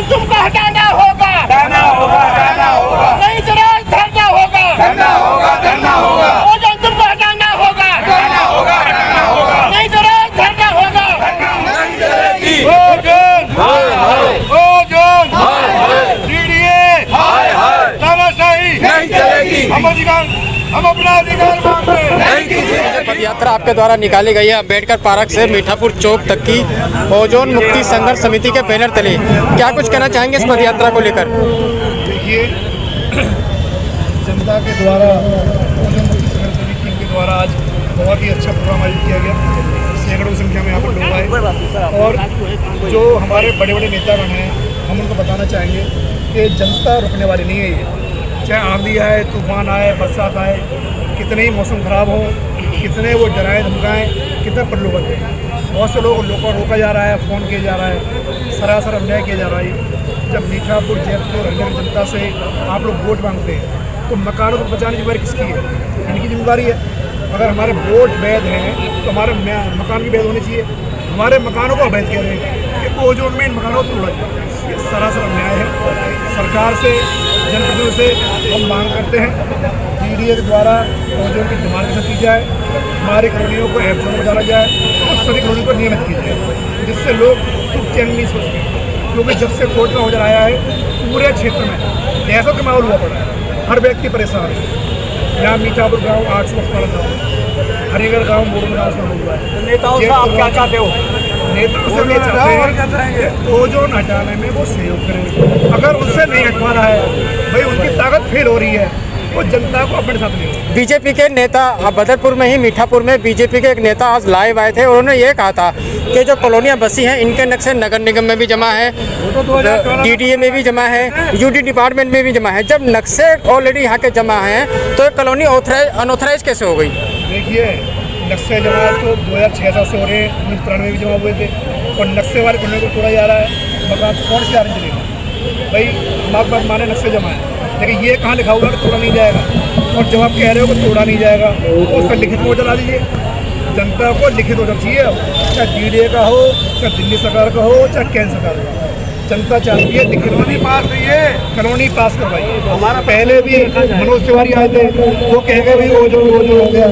तुमको हटाना होगा, हटाना होगा, हटाना होगा, नहीं तो धरना होगा, धरना होगा, धरना होगा, ओजोन तुमको हटाना होगा, हटाना होगा, हटाना होगा, नहीं तो धरना होगा, नहीं चलेगी। ओजोन हाय हाय, ओजोन हाय हाय, डीडीए हाय हाय, तानाशाही नहीं चलेगी। हम अपना अधिकार मांगते हैं। पद यात्रा आपके द्वारा निकाली गई है अम्बेडकर पार्क से मीठापुर चौक तक की ओजोन मुक्ति संघर्ष समिति के बैनर तले। क्या कुछ कहना चाहेंगे इस पद यात्रा को लेकर? देखिए, जनता के द्वारा ओजोन मुक्ति संघर्ष समिति के द्वारा आज बहुत ही अच्छा प्रोग्राम आयोजित किया गया। सैकड़ों संख्या में यहाँ पर लोग आए और जो हमारे बड़े बड़े नेतागण हैं, हम उनको बताना चाहेंगे कि जनता रुकने वाली नहीं है। ये चाहे आंधी आए, तूफान आए, बरसात आए, कितने ही मौसम ख़राब हो, कितने वो डराए धमकाएँ, कितने प्रलोभन हैं। बहुत से लोगों को रोका जा रहा है, फ़ोन किया जा रहा है, सरासर अन्याय किया जा रहा है। जब मीठापुर जयपुर हरियाणा की जनता से आप लोग वोट मांगते हैं तो मकानों को बचाने की जिम्मेदारी किसकी है? इनकी जिम्मेदारी है। अगर हमारे वोट वैध हैं तो हमारे मकान भी वैध होने चाहिए। हमारे मकानों को अवैध कह रहे हैं कि ओजोन में इन मकानों को तोड़ा जाए। ये सरासर अन्याय है। सरकार से, जनप्रतिनिधियों से हम मांग करते हैं डीडीए के द्वारा ओजोन की डिमांड की जाए, हमारी कॉलोनियों को एफ जोन में डाला जाए और सभी कॉलोनियों को नियमित की जाए, जिससे लोग सुख चैन नहीं सोच सकते। क्योंकि जब से कोर्ट का ऑर्डर आया है पूरे क्षेत्र में ऐसा का माहौल हुआ पड़ा है, हर व्यक्ति परेशान है। यहाँ मीठापुर गाँव 800 अस्पताल गाँव, हरिगढ़ गाँव मोरू गाँव से हुआ है। नेताओं से आप क्या चाहते हो? नेताओं से ये चाहते हैं ओजोन हटाने में वो सहयोग करें। अगर उनसे नहीं हटवा रहा है, भाई उनकी ताकत फेल हो रही है, वो जनता को अपने साथ ले। बीजेपी के नेता बदरपुर में ही मीठापुर में बीजेपी के एक नेता आज लाइव आए थे और उन्होंने ये कहा था कि जो कॉलोनियाँ बसी हैं इनके नक्शे नगर निगम में भी जमा है, डीडीए में भी जमा है, यूडी डिपार्टमेंट में भी जमा है। जब नक्शे ऑलरेडी यहाँ के जमा हैं तो एक कॉलोनी अनऑथराइज कैसे हो गई? देखिए, नक्शे जमा तो 2006 से हो रहे हैं, 1993 में भी जमा हुए थे और नक्शे वाले कॉलोनी को तोड़ा जा रहा है। मकान कौन से आरंज चलेगा? भाई हम आप बात माने नक्शे जमा है, लेकिन ये कहाँ लिखा हुआ कि तोड़ा नहीं जाएगा? और जब आप कह रहे हो कि तोड़ा नहीं जाएगा तो उसका लिखित ऑर्डर ला दीजिए। जनता को लिखित ऑर्डर चाहिए, चाहे डीडीए का हो, चाहे दिल्ली सरकार का हो, चाहे केंद्र सरकार का। जनता चाहती है लिखित पास कॉलोनी पास करवाइए। हमारा पहले भी मनोज तिवारी आए थे, वो कह गए भाई ओजोन हो गया।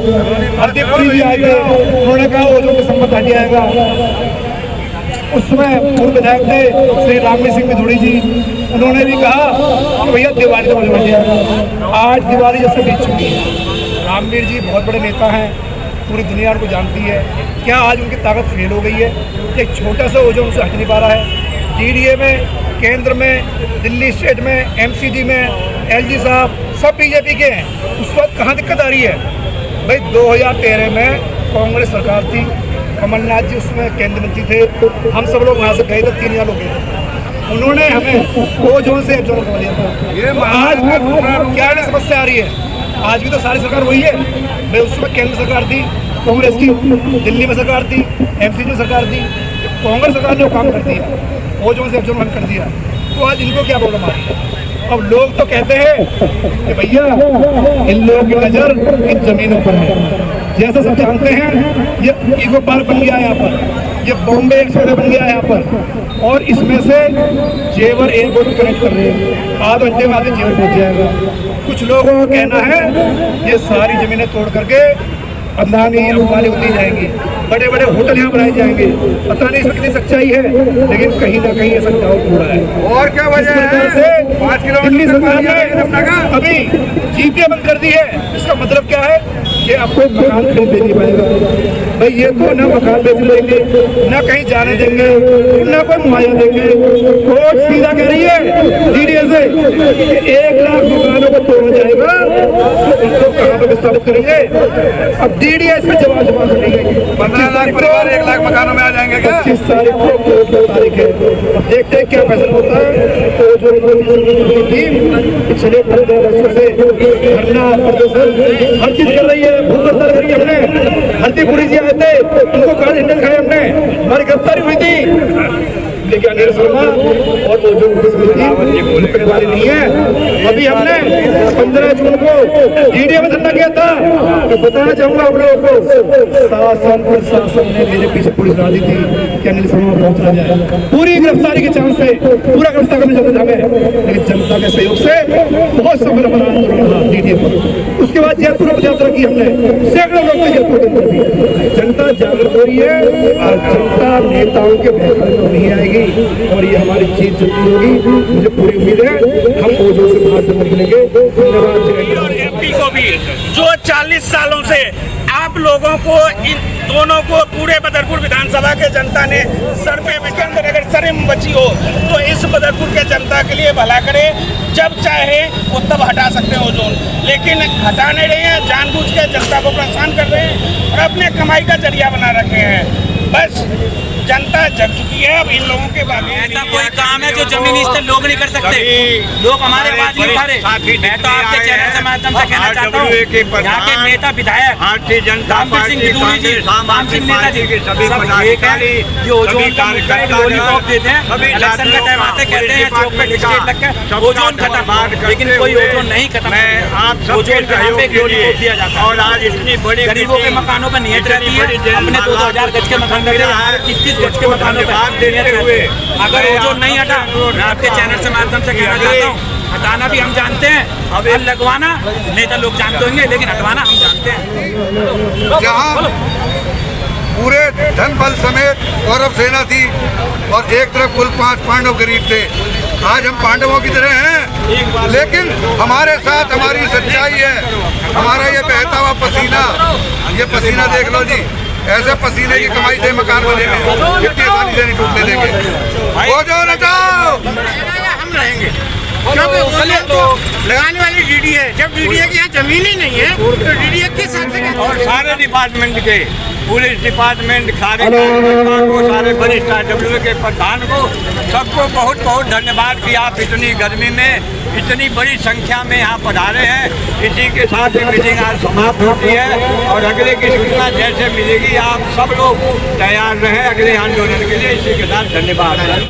हरदीप पुरी भी आए थे, उन्होंने कहा ओजोन का संबंध हट जाएगा। उसमें पूर्व विधायक थे श्री रामवीर सिंह मिथुड़ी जी, उन्होंने भी कहा कि भैया दिवाली तो बजवाइए। आज दिवाली जैसे बीत चुकी है। रामवीर जी बहुत बड़े नेता हैं, पूरी दुनिया उनको जानती है। क्या आज उनकी ताकत फेल हो गई है? एक छोटा सा ओझा उनसे हट नहीं पा रहा है। डीडीए में, केंद्र में, दिल्ली स्टेट में, एमसीडी में एलजी साहब सब बीजेपी के हैं। उस वक्त कहाँ दिक्कत आ रही है भाई? 2013 में कांग्रेस सरकार थी, कमलनाथ जी उसमें केंद्र मंत्री थे, हम सब लोग वहाँ से गए थे, 3000 लोग गए थे। उन्होंने हमें वो जोन से जोन कर दिया था। आज क्या समस्या आ रही है? आज भी तो सारी सरकार वही है भाई। उसमें केंद्र सरकार थी कांग्रेस की, दिल्ली में सरकार थी, एमसीडी में सरकार थी, कांग्रेस सरकार ने वो काम कर दिया, वो जोन से अब जोन कर दिया। तो आज इनको क्या प्रॉब्लम आ रही है? अब लोग तो कहते हैं कि भैया इन लोगों की नज़र इन जमीनों पर है। जैसा सब जानते हैं ये इको पार्क बन गया है यहाँ पर, ये बॉम्बे एक्सप्रेस बन गया है यहाँ पर, और इसमें से जेवर एयरपोर्ट कनेक्ट कर रहे हैं। आधे घंटे बाद जेवर पहुँच जाएगा। कुछ लोगों का कहना है ये सारी ज़मीनें तोड़ करके अंदानी अंबानी दी जाएंगी, बड़े बड़े होटल यहाँ बनाए जाएंगे। पता नहीं इसमें कितनी सच्चाई है, लेकिन कहीं ना कहीं ऐसा डाउट हो रहा है। और क्या वजह है? 5 किलोमीटर दिल्ली सरकार ने अभी जीपीए बंद कर दी है। इसका मतलब क्या है कि आपको मकान खरीद नहीं पाएगा भाई। ये तो ना मकान बेचने देंगे, ना कहीं जाने देंगे, ना कोई मुआवजा देंगे। कोर्ट सीधा कह रही है डीडीए से 1 लाख मकानों को तोड़ा जाएगा, उनको कहाँ पर विस्थापित करेंगे? अब डीडीए इसमें जवाब करेंगे। 25 तारीख को 1 लाख मकानों में आ जाएंगे क्या? 25 तारीख को कोर्ट तारीख है। अब देखते हैं क्या फैसला होता है। तो जो टीम पिछले 15 वर्षों से धरना प्रदर्शन हर चीज कर रही है, भूख हड़ताल करी हमने। हल्दीपुरी जी आए थे, उनको कहा इंजन खाए हमने, हमारी गिरफ्तारी हुई थी, लेकिन अनिल शर्मा और वो जो रुकने वाली नहीं है। अभी हमने 15 जून को डीडीए में धरना किया था। तो बताना चाहूंगा आप लोगों को, शासन प्रशासन ने मेरे पीछे पुलिस डाली थी कि अनिल शर्मा पहुंच ना जाए। पूरी गिरफ्तारी के चांस से पूरा गिरफ्तार करने चाहते थे हमें, लेकिन जनता के सहयोग से बहुत सफल बना डीडीए पर। उसके बाद जयपुर में यात्रा की हमने, सैकड़ों लोग जयपुर के अंदर भी। जनता जागरूक हो रही है और जनता नेताओं के बहकावे में नहीं आएगी और ये हमारी जीत जल्दी होगी। मुझे पूरी उम्मीद है हम ओझों से बाहर से निकलेंगे। धन्यवाद। और एमपी को भी जो 40 सालों से आप लोगों को, इन दोनों को, पूरे बदरपुर विधानसभा के जनता ने सर पे के अंदर अगर शर्म बची हो तो इस बदरपुर के जनता के लिए भला करे। जब चाहे वो तब हटा सकते हैं ओजोन, लेकिन हटा नहीं रहे हैं, जानबूझ के जनता को परेशान कर रहे हैं और अपने कमाई का जरिया बना रखे हैं। बस जनता जग चुकी है। अब इन लोगों के बारे में ऐसा कोई काम है जो जमीनी स्तर लोग नहीं कर सकते? लोग हमारे आवाज नहीं उठा रहे। मैं तो आपके चैनल के माध्यम से कहना चाहता हूँ, यहाँ के नेता विधायक रामवीर सिंह मिथुड़ी जी, राम सिंह नेता जी, सब एक है। ये ओजोन का लॉलीपॉप देते हैं, इलेक्शन का टाइम आते कहते हैं चौक पे टिकट लग के ओजोन खत्म, लेकिन कोई ओजोन नहीं खत्म। ओजोन के नाम पे एक लॉलीपॉप दिया जाता है। और आज इतनी बड़ी गरीबों के मकानों पर नियत रहती है। अपने 2000 गज के मकान लगे, 30 गज के मकानों पर नियत रहते हैं। अगर ओजोन नहीं हटा, मैं आपके चैनल से माध्यम से कहना चाहता हूँ, हटाना भी हम जानते हैं, अब लगवाना नेता लोग जानते होंगे, लेकिन हटवाना हम जानते हैं। जहाँ पूरे धन बल समेत गौरव सेना थी और एक तरफ कुल 5 पांडव गरीब थे, आज हम पांडवों की तरह हैं, लेकिन हमारे साथ हमारी सच्चाई है। हमारा ये बहता हुआ पसीना, ये पसीना देख लो जी, ऐसे पसीने की कमाई से मकान बनेंगे, इतनी आसानी से नहीं टूटने देंगे। वो जो हटाओ, हम रहेंगे क्योंकि तो लगाने वाली डीडीए है। जब डीडीए की यहाँ जमीन ही नहीं है तो डीडीए किस हिसाब से? और सारे डिपार्टमेंट के, पुलिस डिपार्टमेंट, खारे को, सारे वरिष्ठ डब्ल्यू के प्रधान को, सबको बहुत बहुत धन्यवाद कि आप इतनी गर्मी में इतनी बड़ी संख्या में यहाँ पधारे हैं। इसी के साथ ही मीटिंग आज समाप्त होती है और अगले की सूचना जैसे मिलेगी आप सब लोग तैयार रहें अगले आंदोलन के लिए। इसी के साथ धन्यवाद।